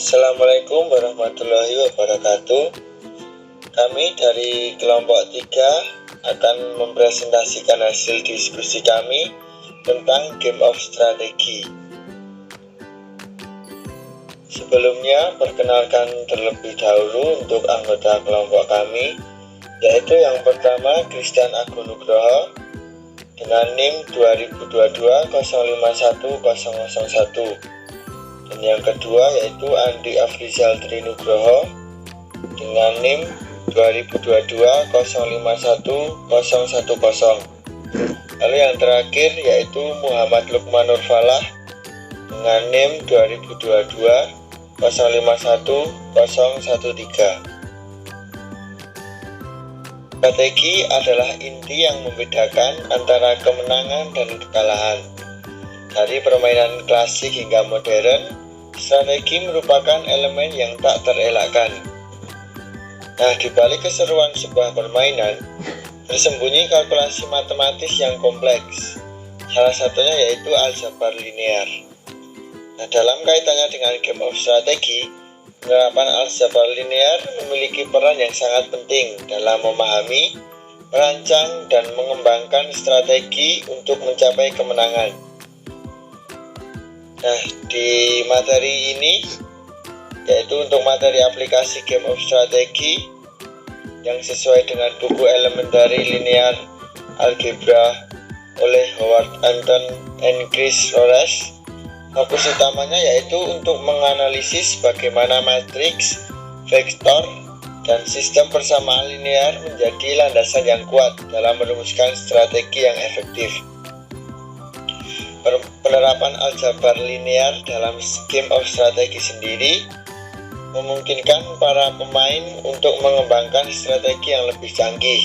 Assalamualaikum warahmatullahi wabarakatuh. Kami dari kelompok 3 akan mempresentasikan hasil diskusi kami tentang game of strategi. Sebelumnya, perkenalkan terlebih dahulu untuk anggota kelompok kami, yaitu yang pertama Christian Agung Nugroho dengan NIM 2022-051-001, dan yang kedua yaitu Andi Afrizal Trinugroho dengan NIM 2022-051-010. Lalu yang terakhir yaitu Muhammad Lukman Nurfalah dengan NIM 2022-051-013. Strategi adalah inti yang membedakan antara kemenangan dan kekalahan. Dari permainan klasik hingga modern, strategi merupakan elemen yang tak terelakkan. Nah, di balik keseruan sebuah permainan, tersembunyi kalkulasi matematis yang kompleks. Salah satunya yaitu aljabar linear. Nah, dalam kaitannya dengan game of strategi, penerapan aljabar linear memiliki peran yang sangat penting dalam memahami, merancang, dan mengembangkan strategi untuk mencapai kemenangan. Nah, di materi ini, yaitu untuk materi aplikasi game of strategi yang sesuai dengan buku Elementary Linear Algebra oleh Howard Anton and Chris Rores, fokus utamanya yaitu untuk menganalisis bagaimana matriks, vektor, dan sistem persamaan linear menjadi landasan yang kuat dalam merumuskan strategi yang efektif. Penerapan aljabar linear dalam game of strategi sendiri memungkinkan para pemain untuk mengembangkan strategi yang lebih canggih,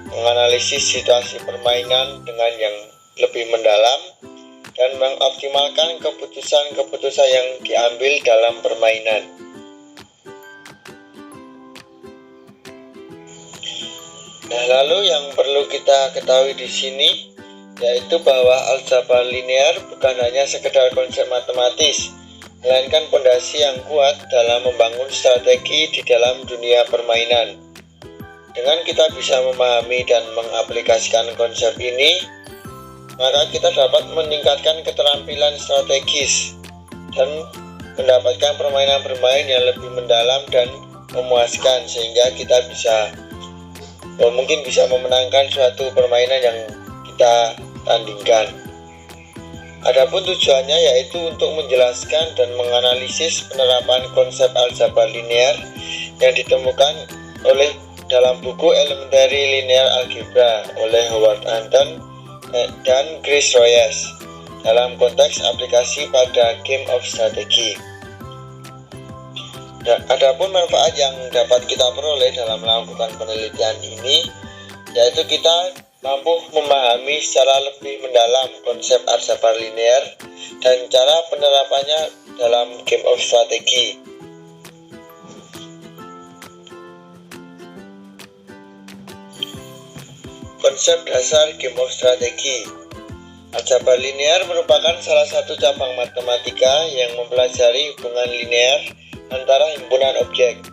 menganalisis situasi permainan dengan yang lebih mendalam, dan mengoptimalkan keputusan-keputusan yang diambil dalam permainan. Nah, lalu yang perlu kita ketahui di sini yaitu bahwa aljabar linear bukan hanya sekedar konsep matematis, melainkan fondasi yang kuat dalam membangun strategi di dalam dunia permainan. Dengan kita bisa memahami dan mengaplikasikan konsep ini, maka kita dapat meningkatkan keterampilan strategis dan mendapatkan permainan-permainan yang lebih mendalam dan memuaskan, sehingga kita mungkin bisa memenangkan suatu permainan yang kita tandingkan. Adapun tujuannya yaitu untuk menjelaskan dan menganalisis penerapan konsep aljabar linear yang ditemukan oleh dalam buku Elementary Linear Algebra oleh Howard Anton dan Chris Rores dalam konteks aplikasi pada game of strategi. Adapun manfaat yang dapat kita peroleh dalam melakukan penelitian ini yaitu kita mampu memahami secara lebih mendalam konsep aljabar linear dan cara penerapannya dalam game of strategi. Konsep dasar game of strategi. Aljabar linear merupakan salah satu cabang matematika yang mempelajari hubungan linear antara himpunan objek.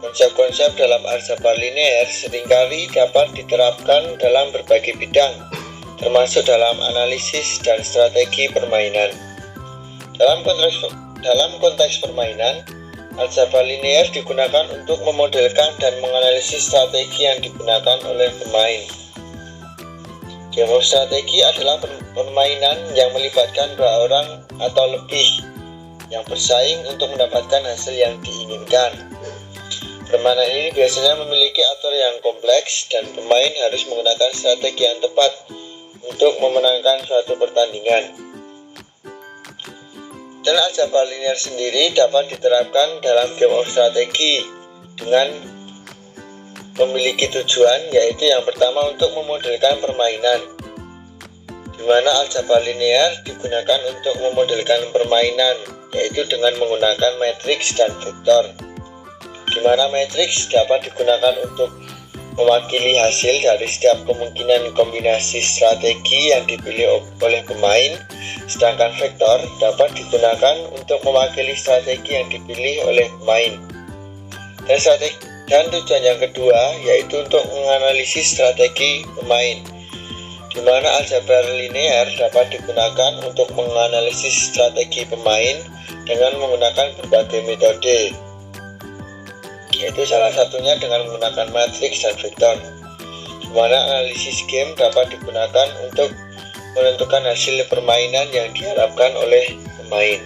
Konsep-konsep dalam aljabar linear seringkali dapat diterapkan dalam berbagai bidang, termasuk dalam analisis dan strategi permainan. Dalam konteks permainan, aljabar linear digunakan untuk memodelkan dan menganalisis strategi yang digunakan oleh pemain. Game of strategi adalah permainan yang melibatkan dua orang atau lebih yang bersaing untuk mendapatkan hasil yang diinginkan. Permainan ini biasanya memiliki aturan yang kompleks dan pemain harus menggunakan strategi yang tepat untuk memenangkan suatu pertandingan. Dan aljabar linear sendiri dapat diterapkan dalam game of strategi dengan memiliki tujuan, yaitu yang pertama untuk memodelkan permainan, di mana aljabar linear digunakan untuk memodelkan permainan, yaitu dengan menggunakan matriks dan vektor, di mana matriks dapat digunakan untuk mewakili hasil dari setiap kemungkinan kombinasi strategi yang dipilih oleh pemain, sedangkan vektor dapat digunakan untuk mewakili strategi yang dipilih oleh pemain. Dan tujuan yang kedua yaitu untuk menganalisis strategi pemain, di mana aljabar linear dapat digunakan untuk menganalisis strategi pemain dengan menggunakan berbagai metode, yaitu salah satunya dengan menggunakan matriks dan vektor, di mana analisis game dapat digunakan untuk menentukan hasil permainan yang diharapkan oleh pemain.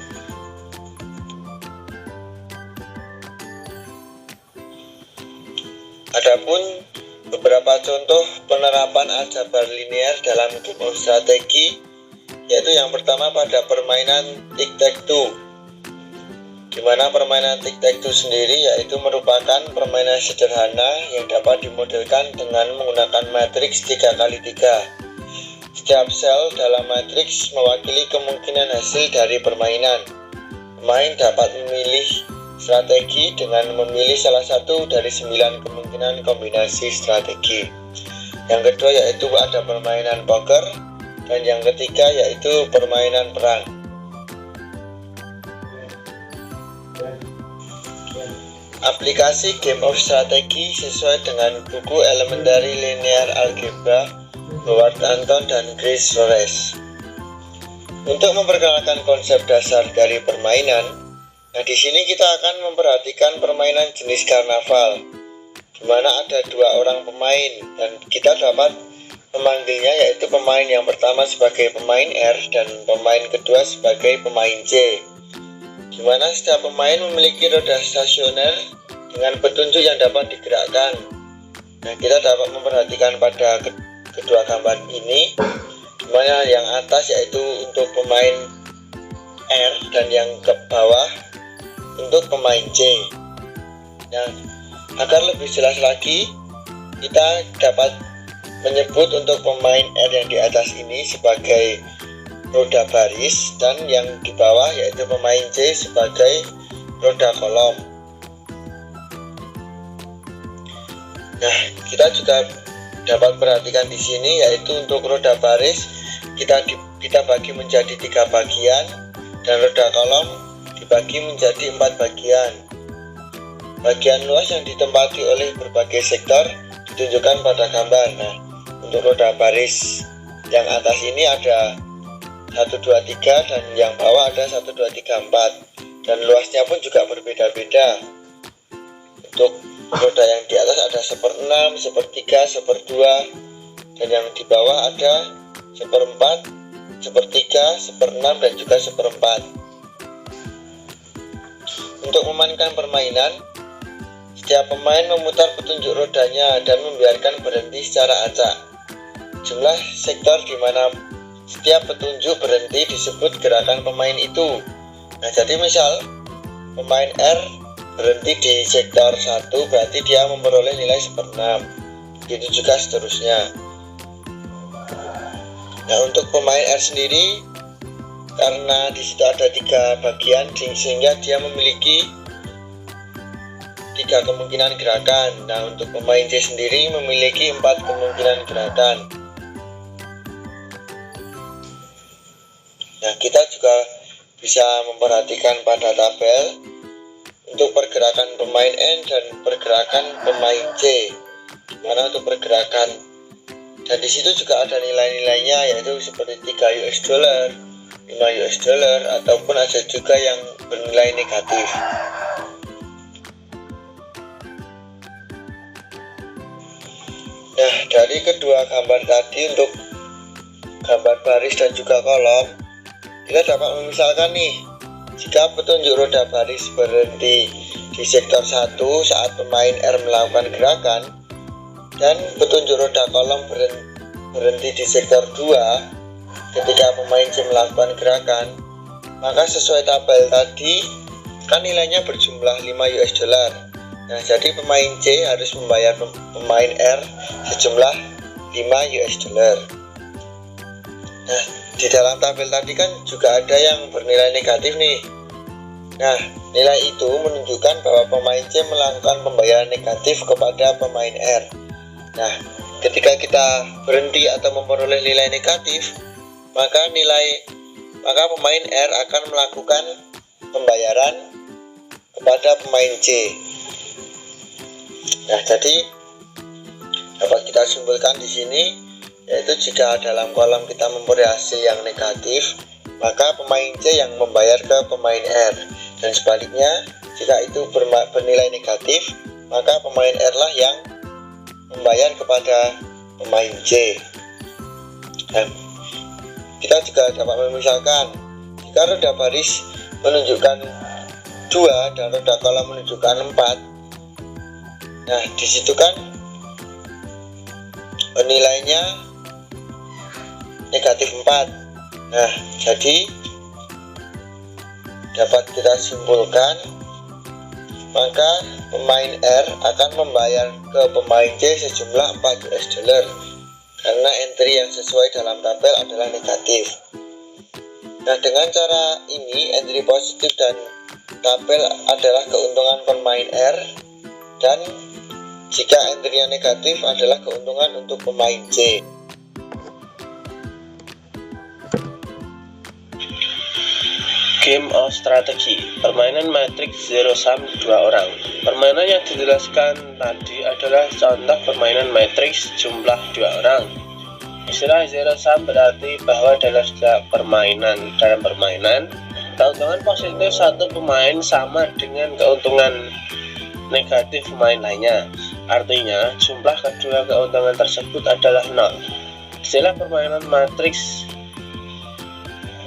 Adapun beberapa contoh penerapan aljabar linear dalam game of strategi, yaitu yang pertama pada permainan tic-tac-toe, di mana permainan tic-tac-toe sendiri yaitu merupakan permainan sederhana yang dapat dimodelkan dengan menggunakan matriks 3x3. Setiap sel dalam matriks mewakili kemungkinan hasil dari permainan. Pemain dapat memilih strategi dengan memilih salah satu dari 9 kemungkinan kombinasi strategi. Yang kedua yaitu ada permainan poker, dan yang ketiga yaitu permainan perang. Aplikasi game of strategi sesuai dengan buku Elementary Linear Algebra Howard Anton dan Grace Flores. Untuk memperkenalkan konsep dasar dari permainan, di sini kita akan memperhatikan permainan jenis karnaval, di mana ada 2 orang pemain dan kita dapat memanggilnya yaitu pemain yang pertama sebagai pemain R dan pemain kedua sebagai pemain J, di mana setiap pemain memiliki roda stasioner dengan petunjuk yang dapat digerakkan. Kita dapat memperhatikan pada kedua gambar ini, di mana yang atas yaitu untuk pemain R dan yang ke bawah untuk pemain J. Nah, agar lebih jelas lagi, kita dapat menyebut untuk pemain R yang di atas ini sebagai roda baris dan yang di bawah yaitu pemain J sebagai roda kolom. Nah, kita juga dapat perhatikan di sini yaitu untuk roda baris kita bagi menjadi 3 bagian dan roda kolom dibagi menjadi 4 bagian. Bagian luas yang ditempati oleh berbagai sektor ditunjukkan pada gambar. Nah, untuk roda baris yang atas ini ada 1, 2, 3 dan yang bawah ada 1, 2, 3, 4, dan luasnya pun juga berbeda-beda. Untuk roda yang di atas ada 1/6, 1/3, 1/2, dan yang di bawah ada 1/4, 1/3, 1/6, dan juga 1/4. Untuk memainkan permainan, setiap pemain memutar petunjuk rodanya dan membiarkan berhenti secara acak. Jumlah sektor di mana setiap petunjuk berhenti disebut gerakan pemain itu. Nah, jadi misal pemain R berhenti di sektor 1, berarti dia memperoleh nilai 1/6. Begitu juga seterusnya. Nah, untuk pemain R sendiri, karena di situ ada 3 bagian sehingga dia memiliki 3 kemungkinan gerakan. Nah, untuk pemain J sendiri memiliki 4 kemungkinan gerakan. Nah, kita juga bisa memperhatikan pada tabel untuk pergerakan pemain N dan pergerakan pemain J. Dimana untuk pergerakan, dan di situ juga ada nilai-nilainya yaitu seperti 3 US dollar, 5 US dollar, ataupun ada juga yang bernilai negatif. Nah, dari kedua gambar tadi untuk gambar baris dan juga kolom, kita dapat memisalkan nih, jika petunjuk roda baris berhenti di sektor 1 saat pemain R melakukan gerakan, dan petunjuk roda kolom berhenti di sektor 2 ketika pemain J melakukan gerakan, maka sesuai tabel tadi kan nilainya berjumlah 5 US dollar. Nah, jadi pemain J harus membayar pemain R sejumlah 5 US dollar. Nah, di dalam tabel tadi kan juga ada yang bernilai negatif nih. Nah, nilai itu menunjukkan bahwa pemain C melakukan pembayaran negatif kepada pemain R. Nah, ketika kita berhenti atau memperoleh nilai negatif, maka pemain R akan melakukan pembayaran kepada pemain C. Nah, jadi dapat kita simpulkan di sini, yaitu jika dalam kolom kita memperoleh hasil yang negatif, maka pemain C yang membayar ke pemain R, dan sebaliknya jika itu bernilai negatif, maka pemain R lah yang membayar kepada pemain C. Dan kita juga dapat memisalkan, jika roda baris menunjukkan 2 dan roda kolom menunjukkan 4, nah disitu kan nilainya negatif 4. Nah, jadi dapat kita simpulkan, maka pemain R akan membayar ke pemain C sejumlah 4 US dollar karena entry yang sesuai dalam tabel adalah negatif. Nah, dengan cara ini entry positif dan tabel adalah keuntungan pemain R, dan jika entry yang negatif adalah keuntungan untuk pemain C. Game of Strategy, permainan matriks zero sum 2 orang. Permainan yang dijelaskan tadi adalah contoh permainan matriks jumlah 2 orang. Istilah zero sum berarti bahwa dalam setiap permainan keuntungan positif satu pemain sama dengan keuntungan negatif pemain lainnya. Artinya jumlah kedua keuntungan tersebut adalah 0. Istilah permainan matriks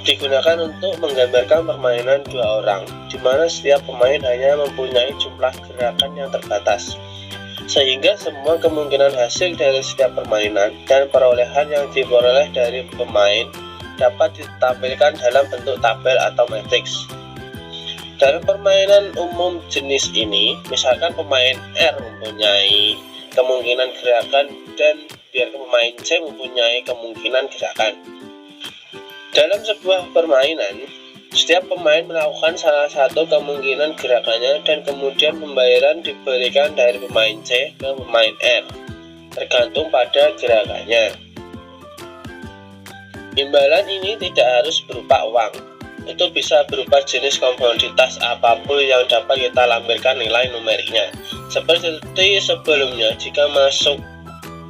digunakan untuk menggambarkan permainan 2 orang, di mana setiap pemain hanya mempunyai jumlah gerakan yang terbatas, sehingga semua kemungkinan hasil dari setiap permainan dan perolehan yang diperoleh dari pemain dapat ditampilkan dalam bentuk tabel atau matriks. Dalam permainan umum jenis ini, misalkan pemain R mempunyai kemungkinan gerakan dan biar pemain C mempunyai kemungkinan gerakan. Dalam sebuah permainan, setiap pemain melakukan salah satu kemungkinan gerakannya dan kemudian pembayaran diberikan dari pemain C ke pemain R, tergantung pada gerakannya. Imbalan ini tidak harus berupa uang, itu bisa berupa jenis komoditas apapun yang dapat kita lampirkan nilai numeriknya. Seperti sebelumnya, jika masuk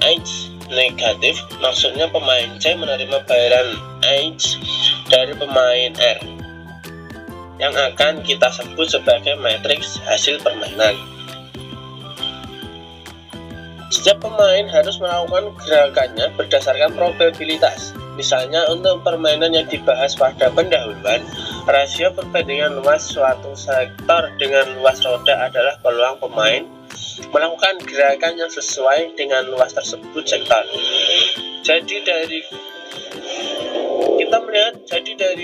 H negatif, maksudnya pemain C menerima bayaran H dari pemain R yang akan kita sebut sebagai matriks hasil permainan. Setiap pemain harus melakukan gerakannya berdasarkan probabilitas. Misalnya untuk permainan yang dibahas pada pendahuluan, rasio perbandingan luas suatu sektor dengan luas roda adalah peluang pemain melakukan gerakan yang sesuai dengan luas tersebut sektor. Jadi dari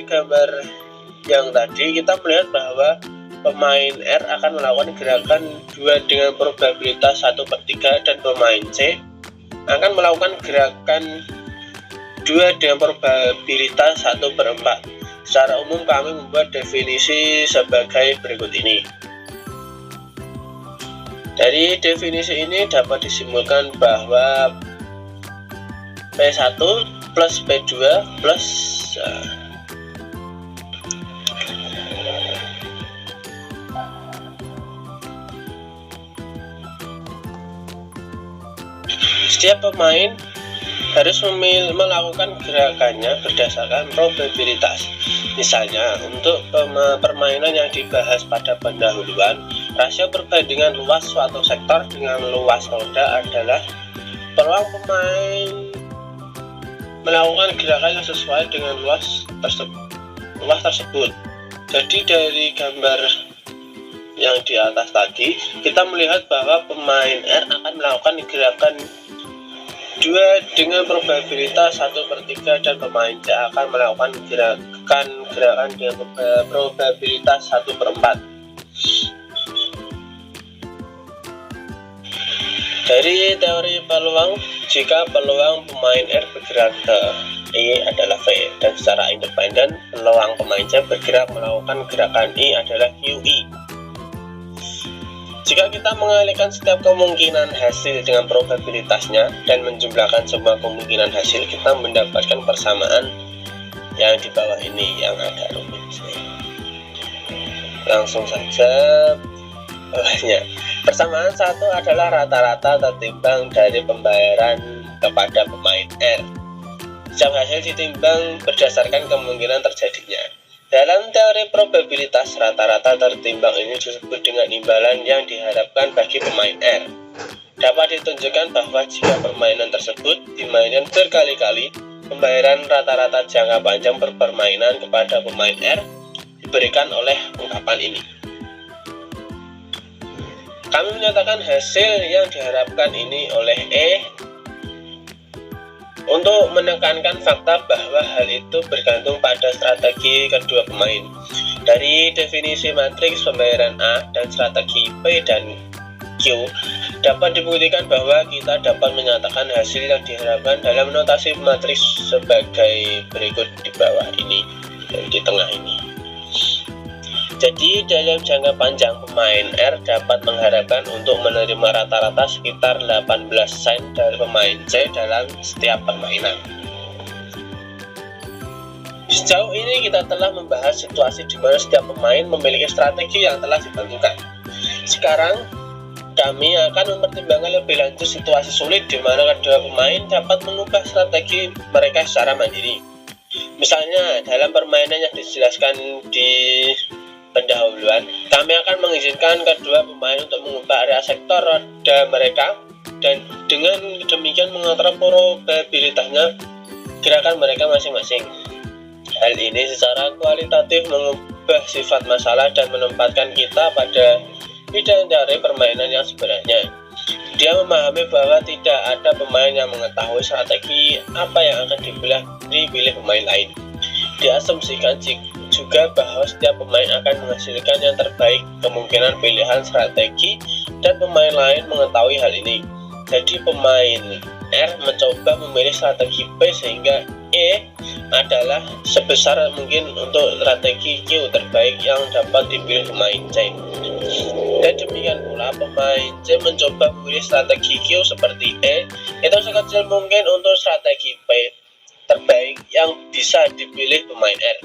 gambar yang tadi kita melihat bahwa pemain R akan melakukan gerakan 2 dengan probabilitas 1/3 dan pemain C akan melakukan gerakan 2 dengan probabilitas 1/4. Secara umum kami membuat definisi sebagai berikut ini. Dari definisi ini dapat disimpulkan bahwa P1 plus P2 plus setiap pemain harus melakukan gerakannya berdasarkan probabilitas. Misalnya, untuk permainan yang dibahas pada pendahuluan, rasio perbandingan luas suatu sektor dengan luas roda adalah peluang pemain melakukan gerakan yang sesuai dengan luas tersebut. Jadi dari gambar yang di atas tadi, kita melihat bahwa pemain R akan melakukan gerakan 2 dengan probabilitas 1/3 dan pemain C akan melakukan gerakan dengan probabilitas 1/4. Dari teori peluang, jika peluang pemain R bergerak ke I adalah V dan secara independen peluang pemain C bergerak melakukan gerakan I adalah QI. Jika kita mengalihkan setiap kemungkinan hasil dengan probabilitasnya dan menjumlahkan semua kemungkinan hasil, kita mendapatkan persamaan yang di bawah ini yang agak rumit. Langsung saja bawahnya. Persamaan satu adalah rata-rata tertimbang dari pembayaran kepada pemain R. Setiap hasil ditimbang berdasarkan kemungkinan terjadinya. Dalam teori probabilitas, rata-rata tertimbang ini disebut dengan imbalan yang diharapkan bagi pemain R. Dapat ditunjukkan bahwa jika permainan tersebut dimainkan berkali-kali, pembayaran rata-rata jangka panjang per permainan kepada pemain R diberikan oleh ungkapan ini. Kami menyatakan hasil yang diharapkan ini oleh E untuk menekankan fakta bahwa hal itu bergantung pada strategi kedua pemain. Dari definisi matriks pembayaran A dan strategi P dan Q, dapat dibuktikan bahwa kita dapat menyatakan hasil yang diharapkan dalam notasi matriks sebagai berikut di bawah ini dan di tengah ini. Jadi dalam jangka panjang pemain R dapat mengharapkan untuk menerima rata-rata sekitar 18 sen dari pemain C dalam setiap permainan. Sejauh ini kita telah membahas situasi di mana setiap pemain memiliki strategi yang telah ditentukan. Sekarang kami akan mempertimbangkan lebih lanjut situasi sulit di mana kedua pemain dapat mengubah strategi mereka secara mandiri. Misalnya dalam permainan yang dijelaskan di pendahuluan, kami akan mengizinkan kedua pemain untuk mengubah area sektor roda mereka dan dengan demikian mengatur probabilitasnya gerakan mereka masing-masing. Hal ini secara kualitatif mengubah sifat masalah dan menempatkan kita pada bidang teori permainan yang sebenarnya. Dia memahami bahwa tidak ada pemain yang mengetahui strategi apa yang akan dipilih pemain lain. Diasumsikan juga bahwa setiap pemain akan menghasilkan yang terbaik. Kemungkinan pilihan strategi dan pemain lain mengetahui hal ini. Jadi pemain R mencoba memilih strategi P sehingga E adalah sebesar mungkin untuk strategi Q terbaik yang dapat dipilih pemain C. Dan demikian pula pemain C mencoba memilih strategi Q seperti E itu sekecil mungkin untuk strategi P terbaik yang bisa dipilih pemain R.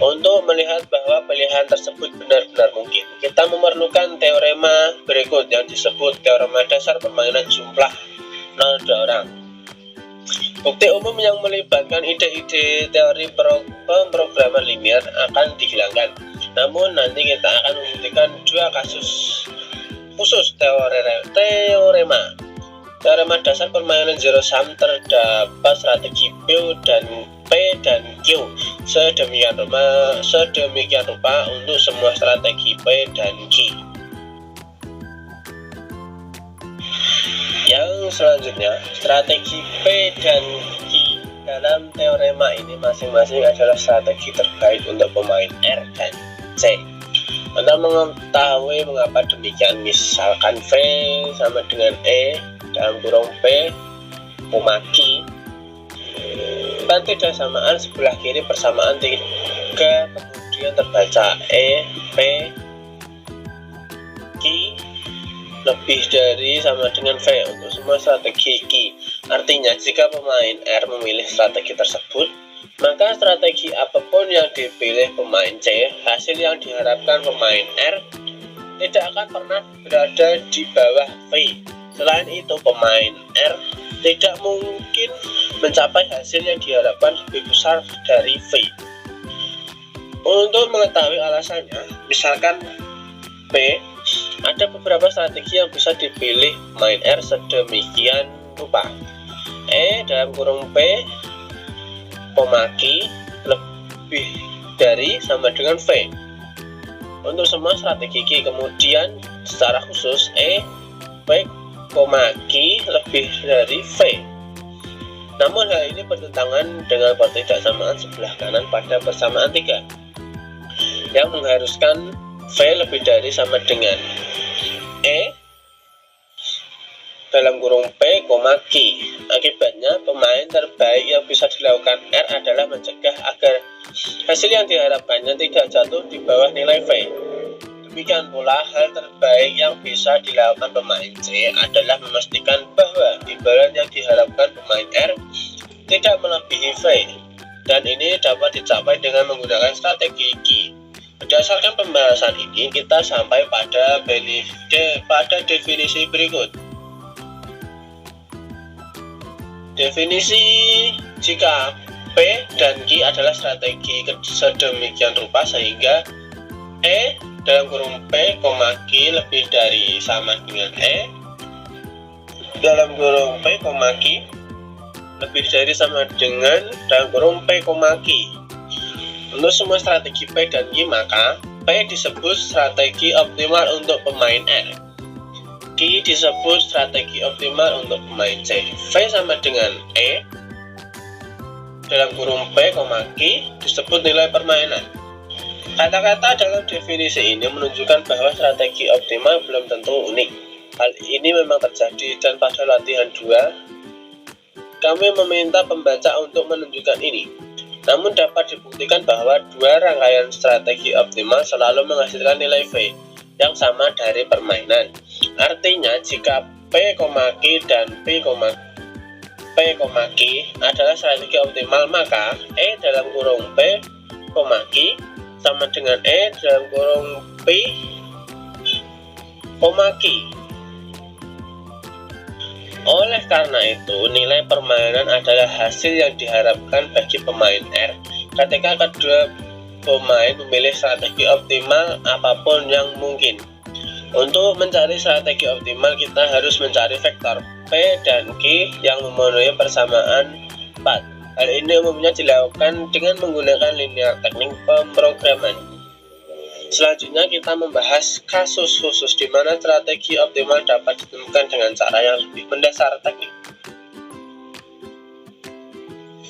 Untuk melihat bahwa pilihan tersebut benar-benar mungkin, kita memerlukan teorema berikut yang disebut teorema dasar permainan jumlah nada orang. Bukti umum yang melibatkan ide-ide teori pemrograman linier akan dihilangkan. Namun nanti kita akan membuktikan dua kasus khusus teorema. Teorema dasar permainan zero sum terdapat strategi P dan P dan Q sedemikian rupa untuk semua strategi P dan Q. Yang selanjutnya, strategi P dan Q dalam teorema ini masing-masing adalah strategi terbaik untuk pemain R dan C. Anda mengetahui mengapa demikian, misalkan V sama dengan E dalam kurung P, Q, kan tidak samaan sebelah kiri persamaan 3, kemudian terbaca E, P, Q lebih dari sama dengan V untuk semua strategi Q. Artinya jika pemain R memilih strategi tersebut, maka strategi apapun yang dipilih pemain C, hasil yang diharapkan pemain R tidak akan pernah berada di bawah V. Selain itu, pemain R tidak mungkin mencapai hasil yang diharapkan lebih besar dari V. Untuk mengetahui alasannya, misalkan P, ada beberapa strategi yang bisa dipilih pemain R sedemikian rupa. E dalam kurung P, Q lebih dari sama dengan V untuk semua strategi Q. Kemudian secara khusus E, P, Q lebih dari V. Namun hal ini bertentangan dengan ketidaksamaan sebelah kanan pada persamaan 3 yang mengharuskan V lebih dari sama dengan E dalam kurung P, Q. Akibatnya pemain terbaik yang bisa dilakukan R adalah mencegah agar hasil yang diharapkannya tidak jatuh di bawah nilai V. Demikian pula hal terbaik yang bisa dilakukan pemain C adalah memastikan bahwa imbalan yang diharapkan pemain R tidak melebihi V, dan ini dapat dicapai dengan menggunakan strategi Q. Berdasarkan pembahasan ini, kita sampai pada definisi berikut. Definisi: jika P dan Q adalah strategi sedemikian rupa sehingga E dalam kurung P, Q lebih dari sama dengan E dalam kurung P, Q lebih dari sama dengan dalam kurung P, Q. Untuk semua strategi P dan Q, maka P disebut strategi optimal untuk pemain R, Q disebut strategi optimal untuk pemain C, V sama dengan E dalam kurung P, Q disebut nilai permainan. Kata-kata dalam definisi ini menunjukkan bahwa strategi optimal belum tentu unik. Hal ini memang terjadi, dan pada latihan 2 kami meminta pembaca untuk menunjukkan ini. Namun dapat dibuktikan bahwa dua rangkaian strategi optimal selalu menghasilkan nilai V yang sama dari permainan. Artinya jika P, Q dan P, Q adalah strategi optimal, maka E dalam kurung P, Q sama dengan E dalam kurung P, Q. Oleh karena itu, nilai permainan adalah hasil yang diharapkan bagi pemain R ketika kedua pemain memilih strategi optimal apapun yang mungkin. Untuk mencari strategi optimal, kita harus mencari vektor P dan Q yang memenuhi persamaan 4. Hal ini umumnya dilakukan dengan menggunakan linear teknik pemrograman. Selanjutnya kita membahas kasus khusus di mana strategi optimal dapat ditemukan dengan cara yang lebih mendasar teknik.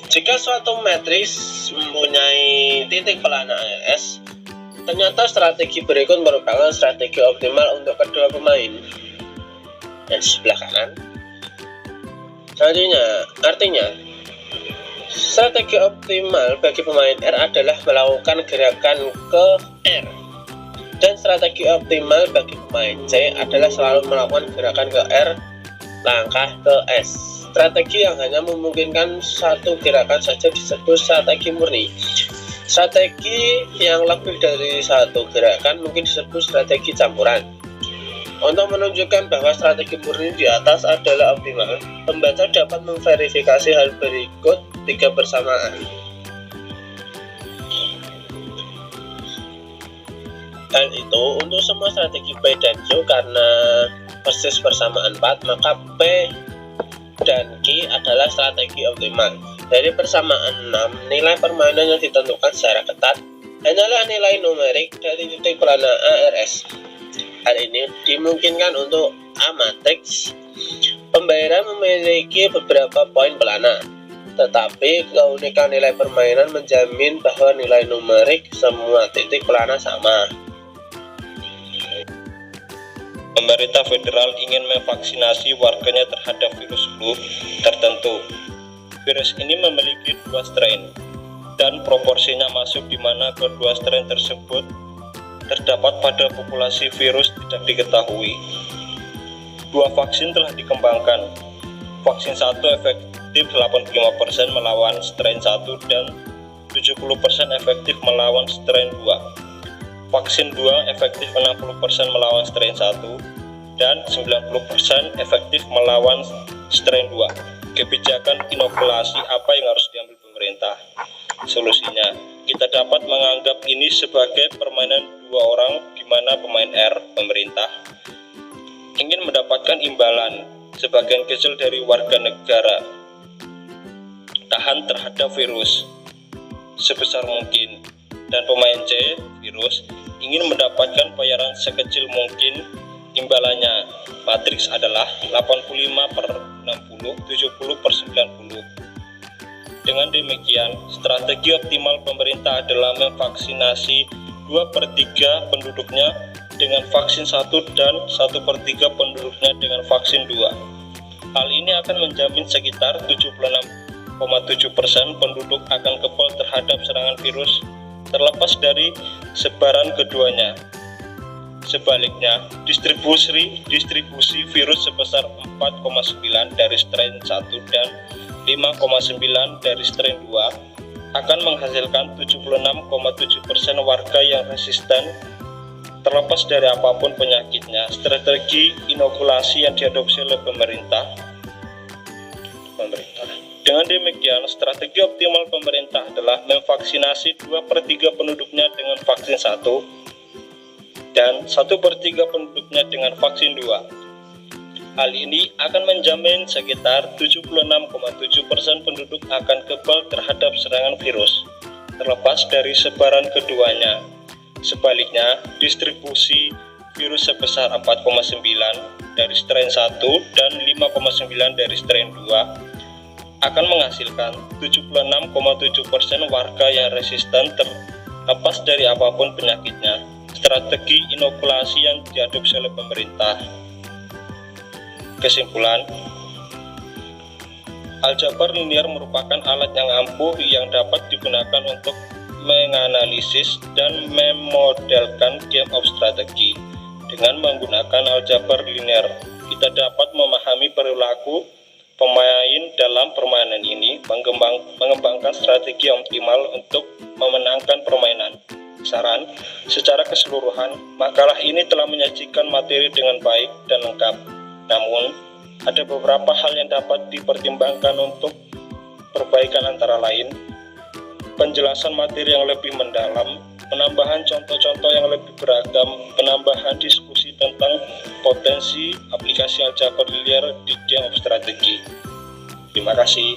Jika suatu matriks mempunyai titik pelana ARS, ternyata strategi berikut merupakan strategi optimal untuk kedua pemain. Dan sebelah kanan. Selanjutnya, artinya strategi optimal bagi pemain R adalah melakukan gerakan ke R, dan strategi optimal bagi pemain C adalah selalu melakukan gerakan ke R langkah ke S. Strategi yang hanya memungkinkan satu gerakan saja disebut strategi murni. Strategi yang lebih dari satu gerakan mungkin disebut strategi campuran. Untuk menunjukkan bahwa strategi murni di atas adalah optimal, pembaca dapat memverifikasi hal berikut 3 persamaan. Hal itu untuk semua strategi P dan Q karena persis persamaan 4, maka P dan Q adalah strategi optimal. Dari persamaan 6, nilai permainan yang ditentukan secara ketat hanyalah nilai numerik dari titik pelana ARS. Hal ini dimungkinkan untuk A matriks. Pembayaran memiliki beberapa poin pelana, tetapi keunikan nilai permainan menjamin bahwa nilai numerik semua titik pelana sama. Pemerintah federal ingin memvaksinasi warganya terhadap virus flu tertentu. Virus ini memiliki 2 strain, dan proporsinya masuk di mana kedua strain tersebut terdapat pada populasi virus tidak diketahui. 2 vaksin telah dikembangkan. Vaksin 1 efektif 85% melawan strain 1 dan 70% efektif melawan strain 2. Vaksin 2 efektif 60% melawan strain 1 dan 90% efektif melawan strain 2. Kebijakan inokulasi apa yang harus diambil pemerintah? Solusinya, kita dapat menganggap ini sebagai permainan 2 orang di mana pemain R, pemerintah, ingin mendapatkan imbalan sebagian kecil dari warga negara tahan terhadap virus sebesar mungkin, dan pemain C, virus, ingin mendapatkan bayaran sekecil mungkin. Imbalannya matriks adalah 85/60, 70/90. Dengan demikian, strategi optimal pemerintah adalah memvaksinasi 2/3 penduduknya dengan vaksin 1 dan 1/3 penduduknya dengan vaksin 2. Hal ini akan menjamin sekitar 76,7% penduduk akan kebal terhadap serangan virus terlepas dari sebaran keduanya. Sebaliknya, distribusi virus sebesar 4,9 dari strain 1 dan 5,9 dari strain 2 akan menghasilkan 76,7% warga yang resisten terlepas dari apapun penyakitnya. Strategi inokulasi yang diadopsi oleh pemerintah. Dengan demikian, strategi optimal pemerintah adalah memvaksinasi 2/3 penduduknya dengan vaksin 1 dan 1/3 penduduknya dengan vaksin 2. Hal ini akan menjamin sekitar 76,7% penduduk akan kebal terhadap serangan virus, terlepas dari sebaran keduanya. Sebaliknya, distribusi virus sebesar 4,9 dari strain 1 dan 5,9 dari strain 2 akan menghasilkan 76,7% warga yang resisten terlepas dari apapun penyakitnya. Strategi inokulasi yang diadopsi oleh pemerintah. Kesimpulan, aljabar linear merupakan alat yang ampuh yang dapat digunakan untuk menganalisis dan memodelkan game of strategy. Dengan menggunakan aljabar linear, kita dapat memahami perilaku pemain dalam permainan ini, mengembangkan strategi yang optimal untuk memenangkan permainan. Saran, secara keseluruhan, makalah ini telah menyajikan materi dengan baik dan lengkap. Namun, ada beberapa hal yang dapat dipertimbangkan untuk perbaikan, antara lain penjelasan materi yang lebih mendalam, penambahan contoh-contoh yang lebih beragam, penambahan diskusi tentang potensi aplikasi aljabar linear di game of strategy. Terima kasih.